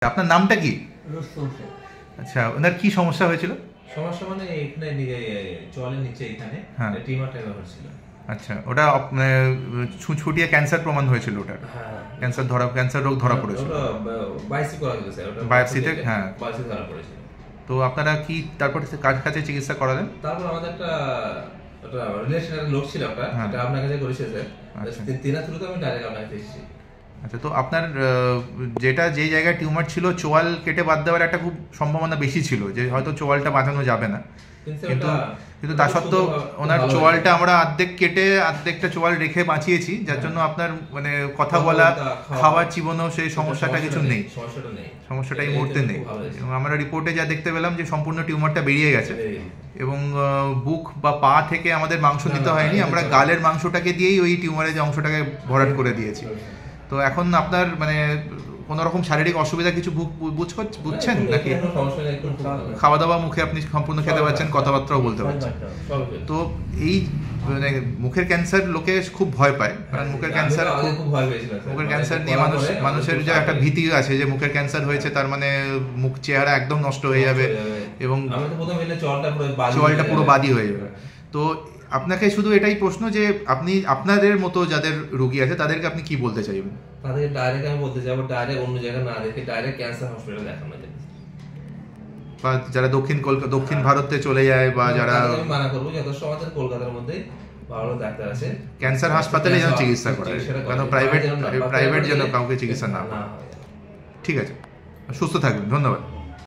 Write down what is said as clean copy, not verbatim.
আপনার নামটা কি? রুস্তম শেখ। আচ্ছা, ওনার কি সমস্যা হয়েছিল? সমস্যা মানে এখানে চলের নিচে এখানে হ্যাঁ। টিউমার টাইপ হয়েছিল। আচ্ছা, ওটা ছুটিয়ে ক্যান্সার প্রমাণ হয়েছিল ওটা? হ্যাঁ, ক্যান্সার রোগ ধরা পড়েছিল? ওটা বায়োপসি করা হয়েছে, ওটা বায়োপসিতে, হ্যাঁ। বায়োপসি ধরা পড়েছিল। তো আপনারা কি তারপর কার কাছে চিকিৎসা করালেন? তারপর আমাদের একটা রিলেশনের লোক ছিল একটা, হ্যাঁ। এটা আপনার কাছে করেছে স্যার। আচ্ছা। তিনার থ্রুতে আমি ডাইরেক্ট আপনার কাছে এসেছি। আচ্ছা, তো আপনার যে জায়গায় টিউমার ছিল, চোয়াল কেটে বাদ দেওয়ার একটা খুব সম্ভাবনা বেশি ছিল যে হয়তো চোয়ালটা বাঁচানো যাবে না, কিন্তু তা সত্ত্বেও ওনার চোয়ালটা আমরা অর্ধেক কেটে অর্ধেকটা চোয়াল রেখে বাঁচিয়েছি, যার জন্য আপনার মানে কথা বলা, খাওয়ার চিবানো সেই সমস্যাটা কিছু নেই, সমস্যাটা এই মুহূর্তে নেই। এবং আমরা রিপোর্টে যা দেখতে পেলাম যে সম্পূর্ণ টিউমারটা বেরিয়ে গেছে এবং বুক বা পা থেকে আমাদের মাংস দিতে হয়নি, আমরা গালের মাংসটাকে দিয়েই ওই টিউমারের যে অংশটাকে ভরাট করে দিয়েছি। তো এখন আপনার মানে কোনো রকম শারীরিক অসুবিধা কিছু বুঝছেন নাকি? খাওয়া দাওয়া মুখে আপনি সম্পূর্ণ খেতে পারছেন, কথাবার্তাও বলতে পারছেন। তো এই মানে মুখের ক্যান্সার লোকে খুব ভয় পায়, কারণ মুখের ক্যান্সার নিয়ে মানুষের যে একটা ভীতি আছে যে মুখের ক্যান্সার হয়েছে তার মানে মুখ চেহারা একদম নষ্ট হয়ে যাবে এবং চোয়ালটা পুরো বাদি হয়ে যাবে। তো আপনাকে শুধু এটাই প্রশ্ন যে আপনি আপনাদের মতো যাদের রোগী আছে তাদেরকে আপনি কি বলতে চাইবেন? তাদেরকে ডাইরেক্ট আমি বলতে চাইবো, ডাইরেক্ট অন্য জায়গায় না দেখে ডাইরেক্ট ক্যান্সার হসপিটালে দেখানো যায়। বা যারা দক্ষিণ ভারতে চলে যায় বা যারা, আমি মানা করবো যথেষ্ট আমাদের কলকাতার মধ্যে ভালো ডাক্তার আছে, ক্যান্সার হাসপাতালে যেন চিকিৎসা করে, কেন প্রাইভেট যেন কাউকে চিকিৎসা না করে। ঠিক আছে, সুস্থ থাকবেন, ধন্যবাদ।